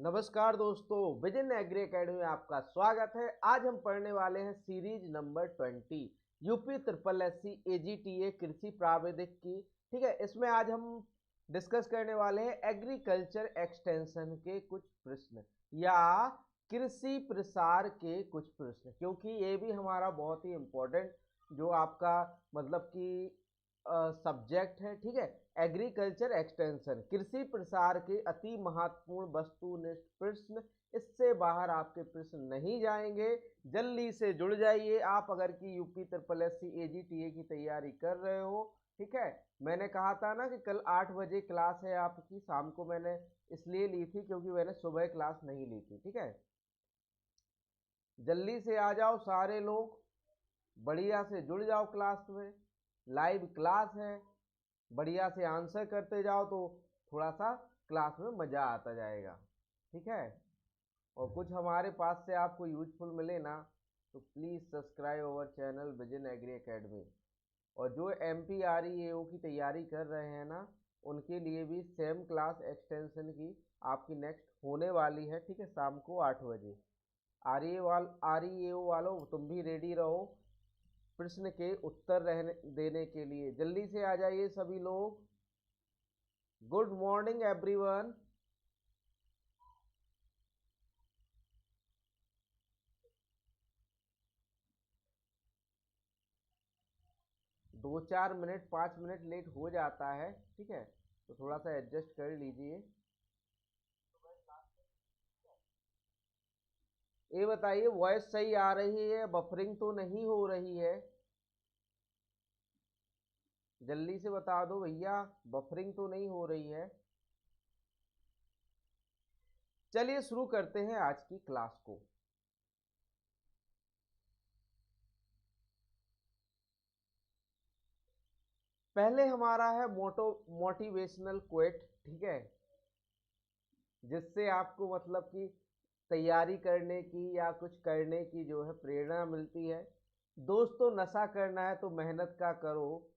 नमस्कार दोस्तों, vision agri academy में आपका स्वागत है। आज हम पढ़ने वाले हैं series number 20 UP triple SC AGTA कृषि प्राविधिक की। ठीक है, इसमें आज हम डिस्कस करने वाले हैं एग्रीकल्चर एक्सटेंशन के कुछ प्रश्न या कृषि प्रसार के कुछ प्रश्न, क्योंकि ये भी हमारा बहुत ही इम्पोर्टेंट जो आपका मतलब कि सब्जेक्ट है। ठीक है, एग्रीकल्चर एक्सटेंशन कृषि प्रसार के अति महत्वपूर्ण वस्तुनिष्ठ प्रश्न, इससे बाहर आपके प्रश्न नहीं जाएंगे। जल्दी से जुड़ जाइए आप अगर कि यूपी ट्रिपल एससी एजीटीए की तैयारी कर रहे हो। ठीक है, मैंने कहा था ना कि कल 8 बजे क्लास है आपकी, शाम को मैंने इसलिए ली थी क्योंकि मैंने सुबह क्लास नहीं ली थी। ठीक है, जल्दी से आ जाओ सारे लोग, बढ़िया से जुड़ जाओ क्लास में। लाइव क्लास है, बढ़िया से आंसर करते जाओ तो थोड़ा सा क्लास में मज़ा आता जाएगा। ठीक है, और कुछ हमारे पास से आपको यूजफुल मिले ना तो please subscribe our channel vision agri academy. और जो MPREAO की तैयारी कर रहे हैं ना, उनके लिए भी सेम क्लास एक्सटेंशन की आपकी नेक्स्ट होने वाली है। ठीक है, शाम को 8 बजे। REAO वालों तुम भी रेडी रहो प्रश्न के उत्तर रहने देने के लिए। जल्दी से आ जाइए सभी लोग। Good morning everyone. 2-4 minute 5 minute late हो जाता है, ठीक है, तो थोड़ा सा एडजस्ट कर लीजिए। ये बताइए वॉइस सही आ रही है, बफरिंग तो नहीं हो रही है? जल्दी से बता दो भैया, बफरिंग तो नहीं हो रही है? चलिए शुरू करते हैं आज की क्लास को। पहले हमारा है मोटिवेशनल क्वेट। ठीक है, जिससे आपको मतलब कि तैयारी करने की या कुछ करने की जो है प्रेरणा मिलती है। दोस्तों, नशा करना है तो मेहनत का करो,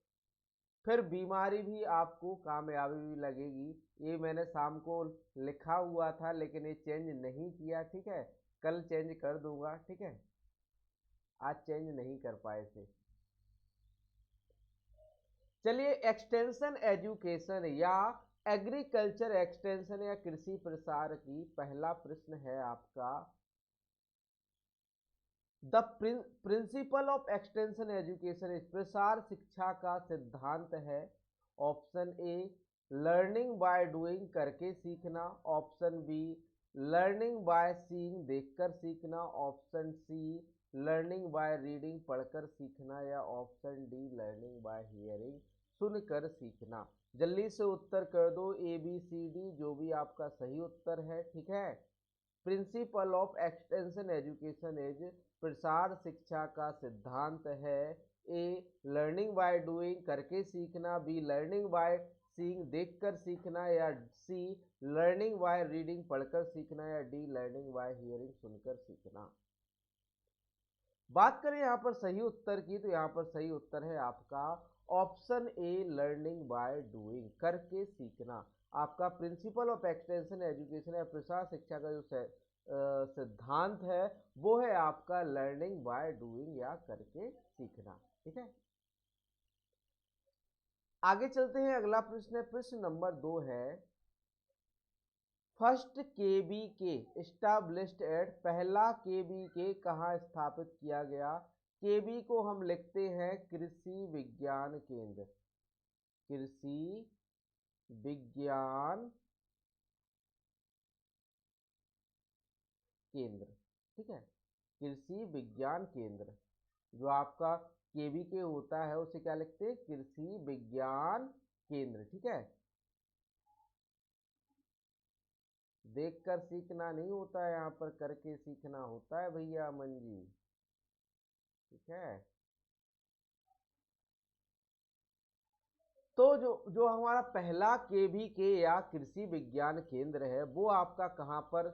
फिर बीमारी भी आपको कामयाबी भी लगेगी। ये मैंने शाम को लिखा हुआ था लेकिन ये चेंज नहीं किया। ठीक है, कल चेंज कर दूंगा। ठीक है, आज चेंज नहीं कर पाए थे। चलिए, एक्सटेंशन एजुकेशन या एग्रीकल्चर एक्सटेंशन या कृषि प्रसार की पहला प्रश्न है आपका। The principle of extension education is प्रसार शिक्षा का सिद्धांत है। Option A learning by doing करके सीखना, option B learning by seeing देखकर सीखना, option C learning by reading पढ़कर सीखना, या option D learning by hearing सुनकर सीखना। जल्दी से उत्तर कर दो, ABCD जो भी आपका सही उत्तर है। ठीक है, principal of extension education is प्रसार शिक्षा का सिद्धांत है। ए लर्निंग बाय डूइंग करके सीखना, बी लर्निंग बाय सीइंग देखकर सीखना, या सी लर्निंग बाय रीडिंग पढ़कर सीखना, या डी लर्निंग बाय हियरिंग सुनकर सीखना। बात करें यहाँ पर सही उत्तर की तो यहाँ पर सही उत्तर है आपका option A learning by doing करके सीखना। आपका प्रिंसिपल ऑफ एक्सटेंशन एजुकेशन या प्रसार शिक्षा का जो सिद्धांत है वो है आपका लर्निंग बाय डूइंग या करके सीखना। ठीक है, आगे चलते हैं। अगला प्रश्न है, प्रश्न नंबर 2 है। फर्स्ट KVK स्टैब्लिश्ड एट, पहला KVK कहाँ स्थापित किया गया? KB को हम लिखते हैं कृषि विज्ञान केंद्र, कृषि विज्ञान केंद्र। ठीक है, कृषि विज्ञान केंद्र। जो आपका KVK होता है उसे क्या लिखते हैं? कृषि विज्ञान केंद्र। ठीक है, देखकर सीखना नहीं होता है, यहाँ पर करके सीखना होता है भैया अमन जी। ठीक है, तो जो जो हमारा पहला KVK या कृषि विज्ञान केंद्र है वो आपका कहाँ पर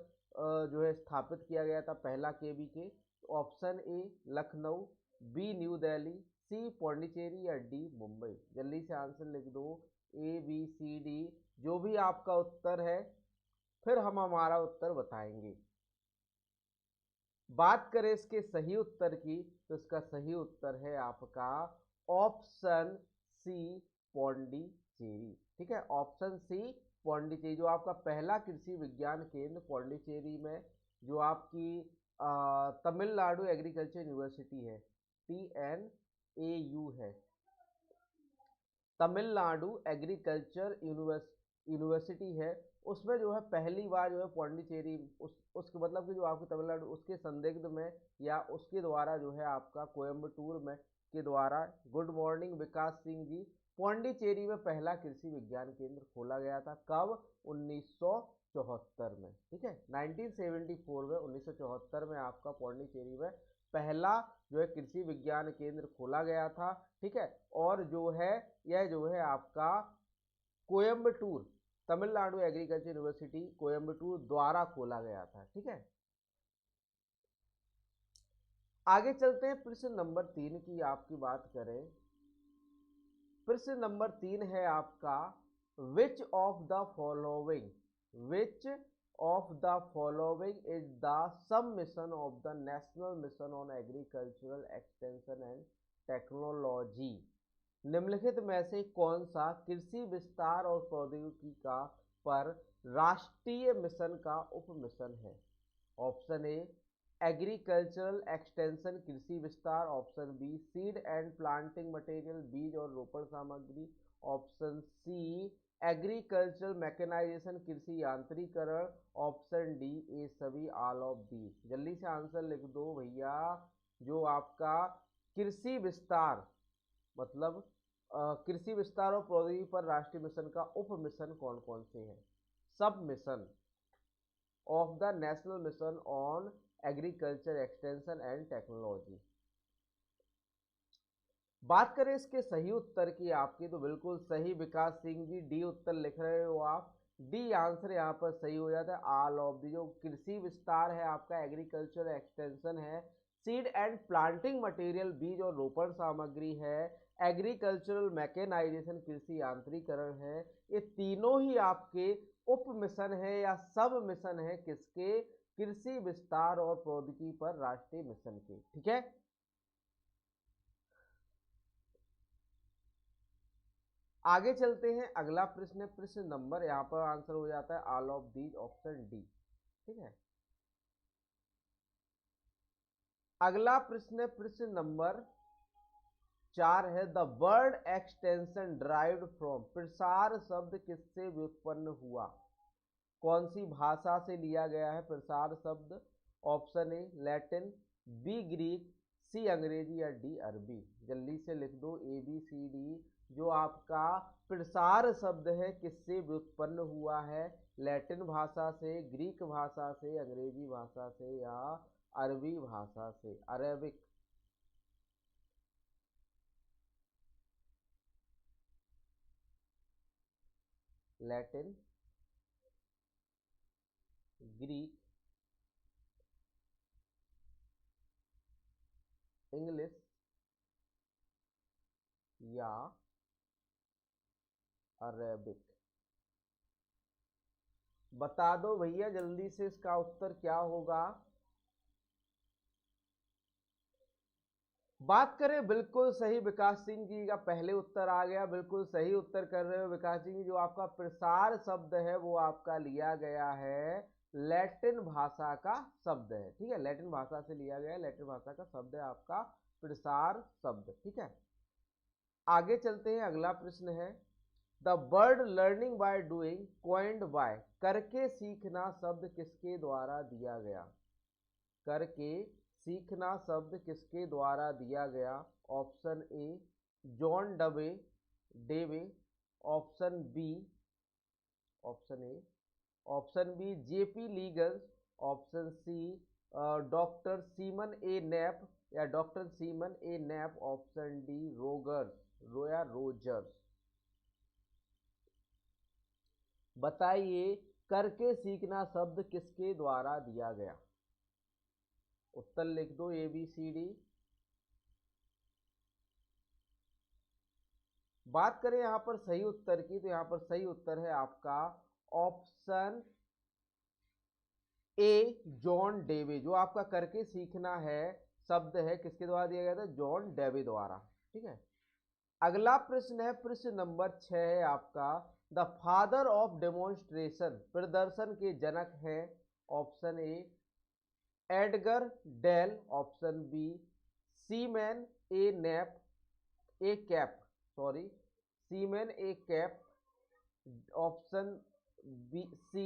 जो है स्थापित किया गया था? पहला KVK, option A Lucknow, B New Delhi, C Pondicherry, या डी मुंबई। जल्दी से आंसर लिख दो, ABCD जो भी आपका उत्तर है फिर हम हमारा उत्तर बताएंगे। बात करें इसके सही उत्तर की, तो इसका सही उत्तर है आपका ऑप्शन सी, पौंडीचेरी। ठीक है, ऑप्शन सी पौंडीचेरी, जो आपका पहला कृषि विज्ञान केंद्र पौंडीचेरी में, जो आपकी तमिलनाडु एग्रीकल्चर यूनिवर्सिटी है, TNAU है, तमिलनाडु एग्रीकल्चर यूनिवर्सिटी है, उसमें जो है पहली बार जो है पौंडीचेरी, उसके मतलब कि जो आपकी तमिलनाडु उसके संदिग्ध में या उसके द्वारा जो है आपका कोयम्बटूर में के द्वारा, गुड मॉर्निंग विकास सिंह जी, पौंडीचेरी में पहला कृषि विज्ञान केंद्र खोला गया था। कब? 1974 में। ठीक है, 1974 में, 1974 में आपका पौंडीचेरी में पहला जो है कृषि विज्ञान केंद्र खोला गया था। ठीक है, और जो है यह जो है आपका कोयम्बटूर, तमिलनाडु एग्रीकल्चर यूनिवर्सिटी कोयम्बटूर द्वारा खोला गया था। ठीक है, आगे चलते हैं। प्रश्न नंबर 3 की आपकी बात करें, प्रश्न नंबर 3 है आपका, which of the following, which of the following is the sub mission of the national mission on agricultural extension and technology. निम्नलिखित में से कौन सा कृषि विस्तार और प्रौद्योगिकी का पर राष्ट्रीय मिशन का उप मिशन है? ऑप्शन ए एग्रीकल्चरल एक्सटेंशन कृषि विस्तार, option B seed and planting material बीज और रोपण सामग्री, ऑप्शन सी एग्रीकल्चरल मैकेनाइजेशन कृषि यांत्रिकरण, ऑप्शन डी ए सभी, ऑल ऑफ दी। जल्दी से आंसर लिख दो भैया। जो आपका कृषि विस्तार मतलब कृषि विस्तार और प्रौद्योगिकी पर राष्ट्रीय मिशन का उप मिशन कौन कौन से हैं? सब mission of the national mission on agriculture extension and technology. बात करें इसके सही उत्तर की आपकी, तो बिल्कुल सही विकास सिंह जी, डी उत्तर लिख रहे हो आप। डी आंसर यहाँ पर सही हो जाता है, ऑल ऑफ दी। जो कृषि विस्तार है आपका, एग्रीकल्चर एक्सटेंशन है, सीड एंड प्लांटिंग मटेरियल बीज और रोपण सामग्री है, एग्रीकल्चरल मैकेनाइजेशन कृषि यांत्रिकरण है, ये तीनों ही आपके उप मिशन है या सब मिशन है किसके? कृषि विस्तार और प्रौद्योगिकी पर राष्ट्रीय मिशन के। ठीक है, आगे चलते हैं। अगला प्रश्न है, प्रश्न नंबर, यहाँ पर आंसर हो जाता है all of these, option D. ठीक है, अगला प्रश्न है, प्रश्न नंबर 4 है, the word extension derived from, प्रसार शब्द किससे व्युत्पन्न हुआ? कौन सी भाषा से लिया गया है प्रसार शब्द? Option A Latin, B Greek, C अंग्रेजी या डी अरबी। जल्दी से लिख दो, ए बी सी डी। जो आपका प्रसार शब्द है किससे व्युत्पन्न हुआ है? लैटिन भाषा से, ग्रीक भाषा से, अंग्रेजी भाषा से या अरबी भाषा से, अरेबिक। लैटिन, ग्रीक, इंग्लिश या अरेबिक। बता दो भैया जल्दी से, इसका उत्तर क्या होगा? बात करें, बिल्कुल सही, विकास सिंह जी का पहले उत्तर आ गया, बिल्कुल सही उत्तर कर रहे हो विकास सिंह जी। जो आपका प्रसार शब्द है वो आपका लिया गया है लैटिन भाषा का शब्द है। ठीक है, लैटिन भाषा से लिया गया है, लैटिन भाषा का शब्द है आपका प्रसार शब्द। ठीक है, आगे चलते हैं। अगला प्रश्न है, the word learning by doing coined by, करके सीखना शब्द किसके द्वारा दिया गया? करके सीखना शब्द किसके द्वारा दिया गया? ऑप्शन ए जॉन डबे Dewey, option B, option A, option B J P Leagans, option C doctor Seaman A Knapp या doctor Seaman A Knapp, option D Rogers रोया रोजर्स। बताइए, करके सीखना शब्द किसके द्वारा दिया गया? उत्तर लिख दो, ए बी सी डी। बात करें यहाँ पर सही उत्तर की, तो यहाँ पर सही उत्तर है आपका ऑप्शन ए जॉन डेवे, जो आपका करके सीखना है शब्द है किसके द्वारा दिया गया था, जॉन डेवे द्वारा। ठीक है, अगला प्रश्न है, प्रश्न नंबर 6 है आपका, द फादर ऑफ डेमोन्स्ट्रेशन, प्रदर्शन के जनक हैं, option A Edgar Dale, option B Seaman A Knapp A Knapp, sorry Seaman A Knapp, option B C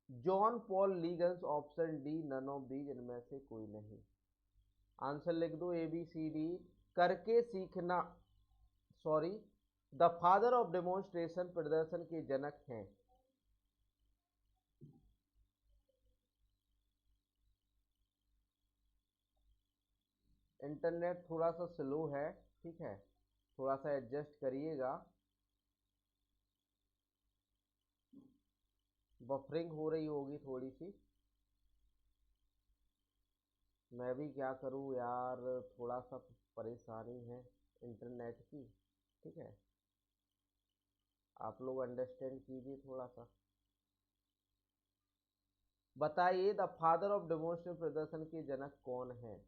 John Paul Leagans, option D none of these, इनमें से कोई नहीं। आंसर लिख दो, ए बी सी डी। करके सीखना, sorry, the father of demonstration, प्रदर्शन के जनक हैं। इंटरनेट थोड़ा सा स्लो है, ठीक है, थोड़ा सा एडजस्ट करिएगा, बफरिंग हो रही होगी थोड़ी सी। मैं भी क्या करूं यार, थोड़ा सा परेशानी है इंटरनेट की, ठीक है, आप लोग अंडरस्टैंड कीजिए थोड़ा सा। बताइए, द फादर ऑफ डेमोन्स्ट्रेशन, प्रदर्शन के जनक कौन है?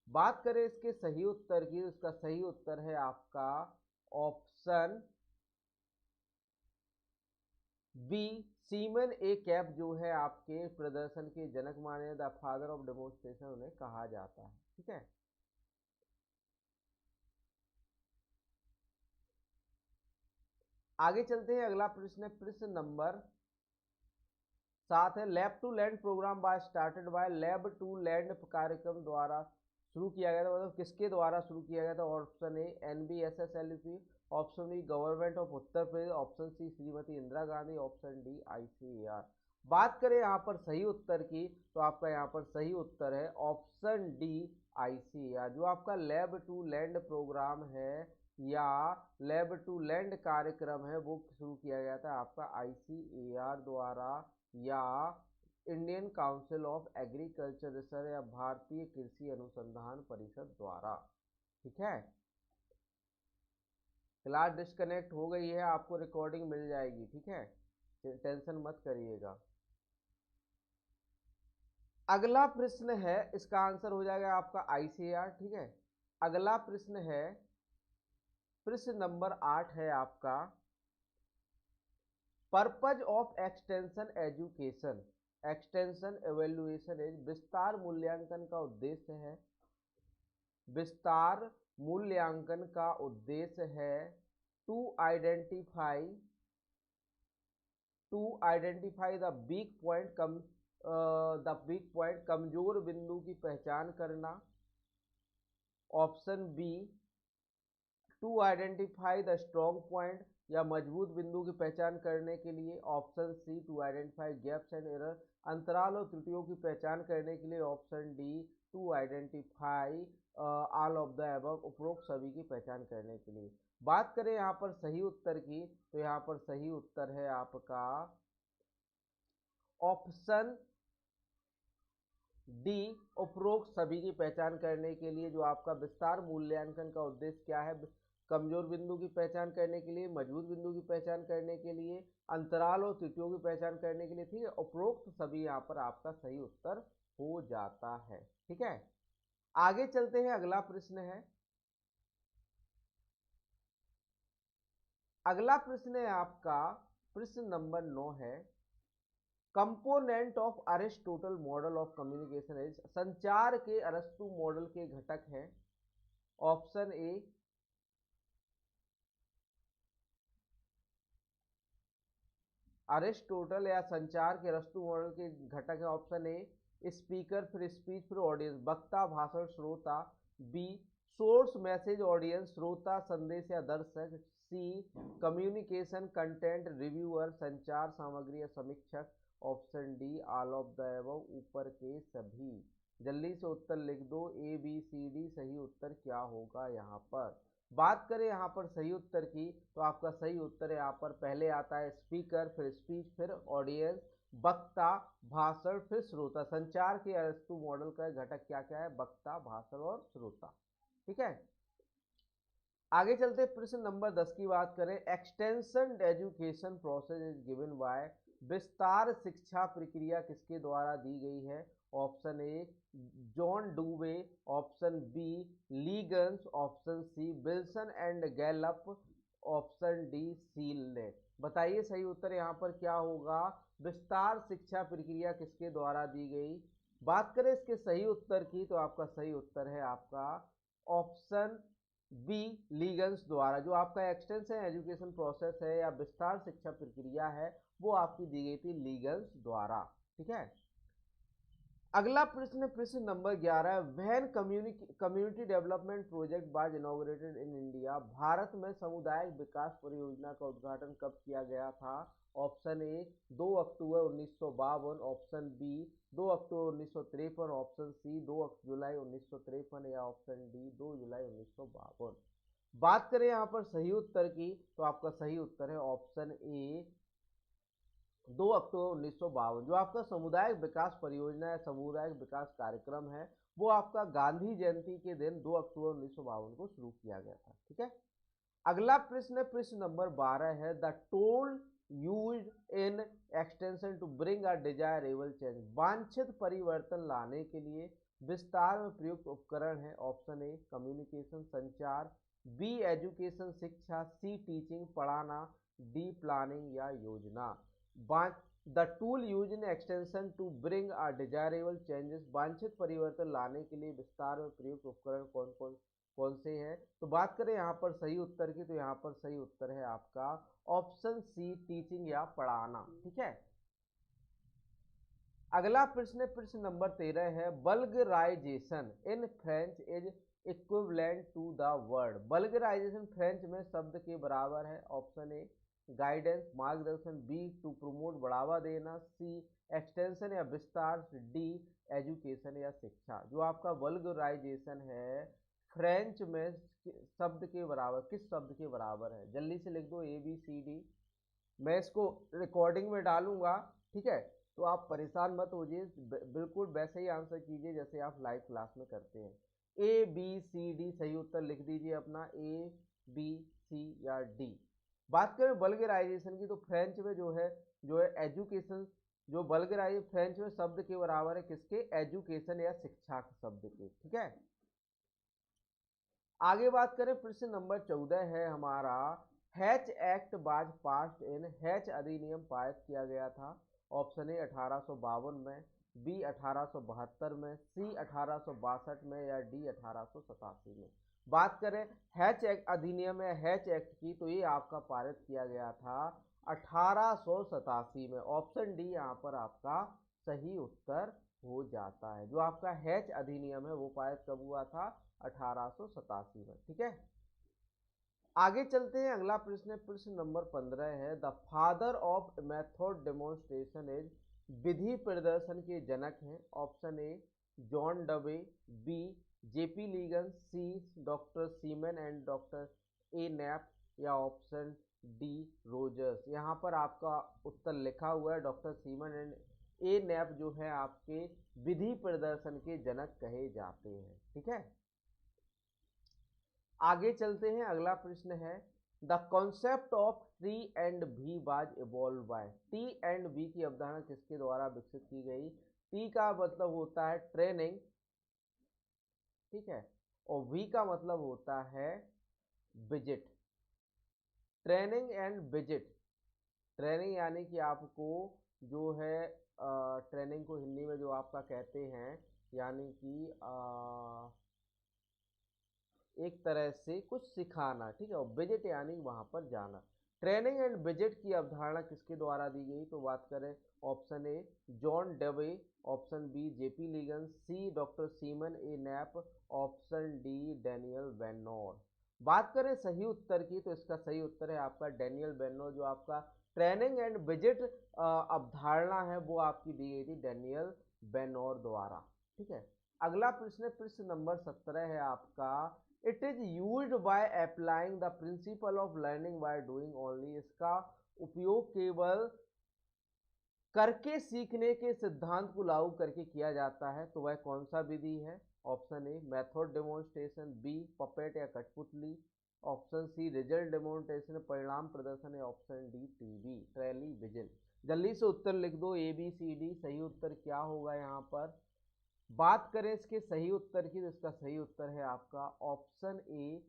बात करें इसके सही उत्तर की, इसका सही उत्तर है आपका option B semen A cap, जो है आपके प्रदर्शन के जनक माने, द फादर ऑफ डेमोन्स्ट्रेशन उन्हें कहा जाता है। ठीक है, आगे चलते हैं, अगला प्रश्न है प्रश्न नंबर 7 है, lab to land programme by started by, lab to land कार्यक्रम द्वारा शुरू किया गया था, मतलब किसके द्वारा शुरू किया गया था? Option A NBSSLP, option B government of Uttar Pradesh, option C Shrimati Indira Gandhi, option D ICAR। बात करें यहाँ पर सही उत्तर की, तो आपका यहाँ पर सही उत्तर है ऑप्शन डी ICAR। जो आपका लैब टू लैंड प्रोग्राम है या लैब टू लैंड कार्यक्रम है, वो शुरू किया गया था आपका ICAR द्वारा या Indian council of agriculture research या भारतीय कृषि अनुसंधान परिषद द्वारा। ठीक है, क्लास डिस्कनेक्ट हो गई है, आपको रिकॉर्डिंग मिल जाएगी, ठीक है, टेंशन मत करिएगा। अगला प्रश्न है, इसका आंसर हो जाएगा आपका ICAR। ठीक है, अगला प्रश्न है, प्रश्न नंबर 8 है आपका, purpose of extension education, extension evaluation is, विस्तार मूल्यांकन का उद्देश्य है, विस्तार मूल्यांकन का उद्देश्य है to identify, the weak point, the weak point, कमजोर बिंदु की पहचान करना, option B to identify the strong point, या मजबूत बिंदु की पहचान करने के लिए, option C to identify gaps and error, अंतराल और त्रुटियों की पहचान करने के लिए, option D to identify all of the above, उपरोक्त सभी की पहचान करने के लिए। बात करें यहाँ पर सही उत्तर की, तो यहाँ पर सही उत्तर है आपका ऑप्शन डी, उपरोक्त सभी की पहचान करने के लिए। जो आपका विस्तार मूल्यांकन का उद्देश्य क्या है? कमजोर बिंदु की पहचान करने के लिए, मजबूत बिंदु की पहचान करने के लिए, अंतराल और त्रुटियों की पहचान करने के लिए। ठीक है, उपरोक्त सभी यहाँ पर आपका सही उत्तर हो जाता है। ठीक है, आगे चलते हैं, अगला प्रश्न है, अगला प्रश्न है आपका, प्रश्न नंबर 9 है, component of Aristotle model of communication is, संचार के अरस्तु मॉडल के घटक हैं, ऑप्शन ए अरिस्टोटल या संचार के अरस्तु मॉडल के घटक है, ऑप्शन ए स्पीकर, फिर स्पीच, फिर ऑडियंस, वक्ता, भाषण, श्रोता, बी सोर्स, मैसेज, ऑडियंस, श्रोता, संदेश या दर्शक, सी कम्युनिकेशन, कंटेंट, रिव्यूअर, संचार सामग्री या समीक्षक, option D all of the above, ऊपर के सभी। जल्दी से उत्तर लिख दो, ABCD, सही उत्तर क्या होगा यहाँ पर? बात करें यहाँ पर सही उत्तर की, तो आपका सही उत्तर है यहाँ पर पहले आता है स्पीकर, फिर स्पीच, फिर ऑडियंस, वक्ता, भाषण, फिर श्रोता। संचार के अरस्तु मॉडल का घटक क्या क्या है? वक्ता, भाषण और श्रोता। ठीक है। आगे चलते प्रश्न नंबर 10 की बात करें। Extension education process is given by, विस्तार शिक्षा प्रक्रिया किसके द्वारा दी गई है? Option A John Dewey, option B Leagans, option C Wilson and Gallup, option D Seal. बताइए सही उत्तर यहाँ पर क्या होगा? विस्तार शिक्षा प्रक्रिया किसके द्वारा दी गई? बात करें इसके सही उत्तर की तो आपका सही उत्तर है आपका ऑप्शन बी लीगन्स द्वारा। जो आपका एक्सटेंशन एजुकेशन प्रोसेस है या विस्तार शिक्षा प्रक्रिया है वो आपकी दी गई थी लीगन्स द्वारा। ठीक है। अगला प्रश्न, प्रश्न number 11, when community development project was inaugurated in India, Bharat में सामुदायिक विकास परियोजना का उद्घाटन कब किया गया था? Option A 2 October 1952, option B 2 October 1953, option C 2 July 1953 या ऑप्शन डी 2 जुलाई 1952। बात करें यहाँ पर सही उत्तर की तो आपका सही उत्तर है ऑप्शन ए 2 अक्टूबर 1952। जो आपका सामुदायिक विकास परियोजना है, सामुदायिक विकास कार्यक्रम है, वो आपका गांधी जयंती के दिन 2 अक्टूबर 1952 को शुरू किया गया था। ठीक है। अगला प्रश्न, प्रश्न नंबर 12 है, the tool used in extension to bring a desirable change, वांछित परिवर्तन लाने के लिए विस्तार में प्रयुक्त उपकरण है। ऑप्शन ए कम्युनिकेशन संचार, बी एजुकेशन शिक्षा, सी टीचिंग पढ़ाना, डी प्लानिंग या योजना। The tool use in extension to bring a desirable changes, वांछित परिवर्तन लाने के लिए विस्तार में प्रयुक्त उपकरण कौन से हैं? तो बात करें यहाँ पर सही उत्तर की तो यहाँ पर सही उत्तर है आपका ऑप्शन सी टीचिंग या पढ़ाना। ठीक है। अगला प्रश्न, प्रश्न नंबर 13 है, vulgarization in French is equivalent to the word, vulgarization French में शब्द के बराबर है। ऑप्शन ए गाइडेंस मार्गदर्शन, बी टू प्रमोट बढ़ावा देना, सी एक्सटेंशन या विस्तार, डी एजुकेशन या शिक्षा। जो आपका वल्गराइजेशन है फ्रेंच में शब्द के बराबर, किस शब्द के बराबर है? जल्दी से लिख दो ए बी सी डी, मैं इसको रिकॉर्डिंग में डालूंगा। ठीक है। तो आप परेशान मत होइए, बिल्कुल वैसे ही आंसर कीजिए जैसे आप लाइव क्लास में करते हैं। ए बी सी डी सही उत्तर लिख दीजिए अपना, ए बी सी या डी। बात करें बल्गराइजेशन की तो फ्रेंच में जो है एजुकेशन, जो बल्गराइज फ्रेंच में शब्द के बराबर है किसके? एजुकेशन या शिक्षा के शब्द के। ठीक है। आगे बात करें प्रश्न नंबर 14 है हमारा, हैच एक्ट बाज पास्ड इन, हैच अधिनियम पारित किया गया था। ऑप्शन ए 1852 में, बी 1872 में, सी 1862 में या डी 1887 में। बात करें हैच एक्ट अधिनियम या हैच एक्ट की तो ये आपका पारित किया गया था 1887 में। ऑप्शन डी यहाँ पर आपका सही उत्तर हो जाता है। जो आपका हैच अधिनियम है वो पारित कब हुआ था? 1887 में। ठीक है। आगे चलते हैं। अगला प्रश्न, प्रश्न नंबर 15 है, the father of method demonstration is, विधि प्रदर्शन के जनक हैं। Option A John Dewey, B J P Leagan, C doctor Seaman and doctor A Knapp या ऑप्शन डी रोजर्स। यहाँ पर आपका उत्तर लिखा हुआ है doctor Seaman and A Knapp जो है आपके विधि प्रदर्शन के जनक कहे जाते हैं। ठीक है। आगे चलते हैं। अगला प्रश्न है, the concept of T and B was evolve by, T and B की अवधारणा किसके द्वारा विकसित की गई? टी का मतलब होता है ट्रेनिंग, ठीक है, और वी का मतलब होता है visit. Training and visit, training यानी कि आपको जो है ट्रेनिंग को हिंदी में जो आपका कहते हैं यानी कि एक तरह से कुछ सिखाना। ठीक है। और विजिट यानी वहां पर जाना। ट्रेनिंग एंड विजिट की अवधारणा किसके द्वारा दी गई? तो बात करें option A John Dewey, option B J P Leagan, C doctor Seaman A Knapp, option D Daniel Benor. बात करें सही उत्तर की तो इसका सही उत्तर है आपका डैनियल बेनोर। जो आपका ट्रेनिंग एंड विजिट अवधारणा है वो आपकी दी गई थी डैनियल बेनोर द्वारा। ठीक है। अगला प्रश्न, प्रश्न नंबर 17 है आपका, it is used by applying the principle of learning by doing only, इसका उपयोग केवल करके सीखने के सिद्धांत को लागू करके किया जाता है। तो वह कौन सा विधि है? Option A method demonstration, B puppet या कठपुतली, ऑप्शन सी रिजल्ट डेमोन्स्ट्रेशन परिणाम प्रदर्शन है, ऑप्शन डी टीवी टेलीविजन। जल्दी से उत्तर लिख दो ए बी सी डी। सही उत्तर क्या होगा यहाँ पर? बात करें इसके सही उत्तर की तो इसका सही उत्तर है आपका ऑप्शन ए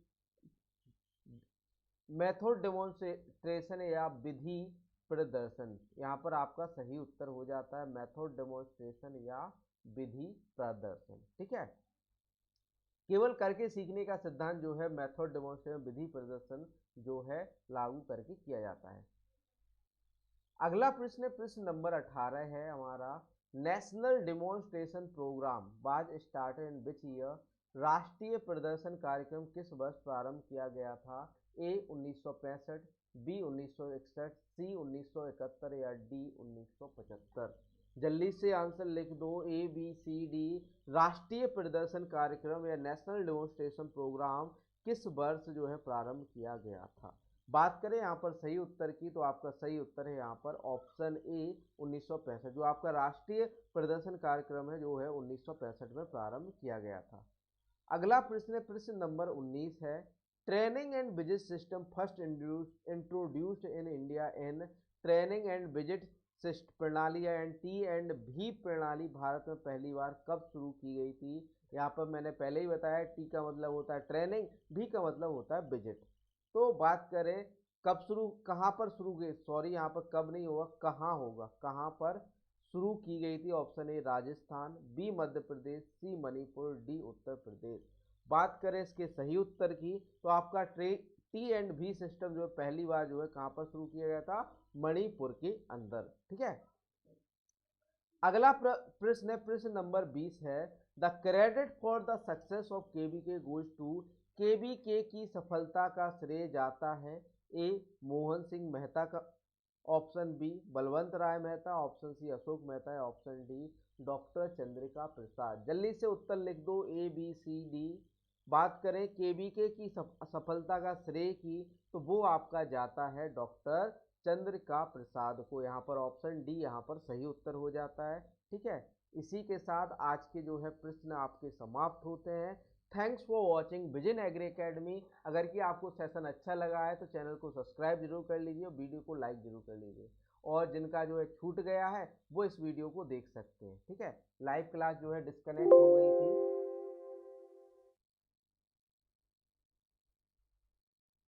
मेथड डेमोन्स्ट्रेशन या विधि प्रदर्शन। यहाँ पर आपका सही उत्तर हो जाता है मेथड डेमोन्स्ट्रेशन या विधि प्रदर्शन। ठीक है, केवल करके सीखने का सिद्धांत जो है मेथड डेमोन्स्ट्रेशन विधि प्रदर्शन जो है लागू करके किया जाता है। अगला प्रश्न प्रश्न नंबर 18 है हमारा। National demonstration programme was started in which year? राष्ट्रीय प्रदर्शन कार्यक्रम किस वर्ष प्रारंभ किया गया था? ए 1965, बी 1961, सी 1971 या डी 1975। जल्दी से आंसर लिख दो ए बी सी डी। राष्ट्रीय प्रदर्शन कार्यक्रम या नेशनल डेमोन्स्ट्रेशन प्रोग्राम किस वर्ष जो है प्रारंभ किया गया था? बात करें यहाँ पर सही उत्तर की तो आपका सही उत्तर है यहाँ पर ऑप्शन ए 1965। जो आपका राष्ट्रीय प्रदर्शन कार्यक्रम है जो है 1965 में प्रारंभ किया गया था। अगला प्रश्न है प्रश्न नंबर 19 है। Training and visit system first introduced in India in training and visit प्रणाली या टी एंड भी प्रणाली भारत में पहली बार कब शुरू की गई थी? यहाँ पर मैंने पहले ही बताया टी का मतलब होता है ट्रेनिंग, भी का मतलब होता है विजिट। तो बात करें कब शुरू, कहाँ पर शुरू गई, सॉरी यहाँ पर कब नहीं होगा, कहाँ होगा, कहाँ पर शुरू की गई थी? Option A Rajasthan, B Madhya Pradesh, C Manipur, D Uttar Pradesh. बात करें इसके सही उत्तर की तो आपका टी एंड भी सिस्टम जो है पहली बार जो है कहाँ पर शुरू किया गया था? मणिपुर के अंदर। ठीक है, अगला प्रश्न है प्रश्न नंबर 20 है। The credit for the success of KBK goes to? KBK की सफलता का श्रेय जाता है ए मोहन सिंह मेहता का, ऑप्शन बी बलवंत राय मेहता, ऑप्शन सी अशोक मेहता है, option D doctor Chandrika Prasad. जल्दी से उत्तर लिख दो ए बी सी डी। बात करें केबीके की सफलता का श्रेय की तो वो आपका जाता है डॉक्टर चंद्रिका प्रसाद को। यहाँ पर ऑप्शन डी यहाँ पर सही उत्तर हो जाता है। ठीक है, इसी के साथ आज के जो है प्रश्न आपके समाप्त होते हैं। Thanks for watching vision agri academy. अगर कि आपको सेशन अच्छा लगा है तो चैनल को सब्सक्राइब जरूर कर लीजिए और वीडियो को लाइक जरूर कर लीजिए। और जिनका जो है छूट गया है वो इस वीडियो को देख सकते हैं। ठीक है, लाइव क्लास जो है डिस्कनेक्ट हो गई थी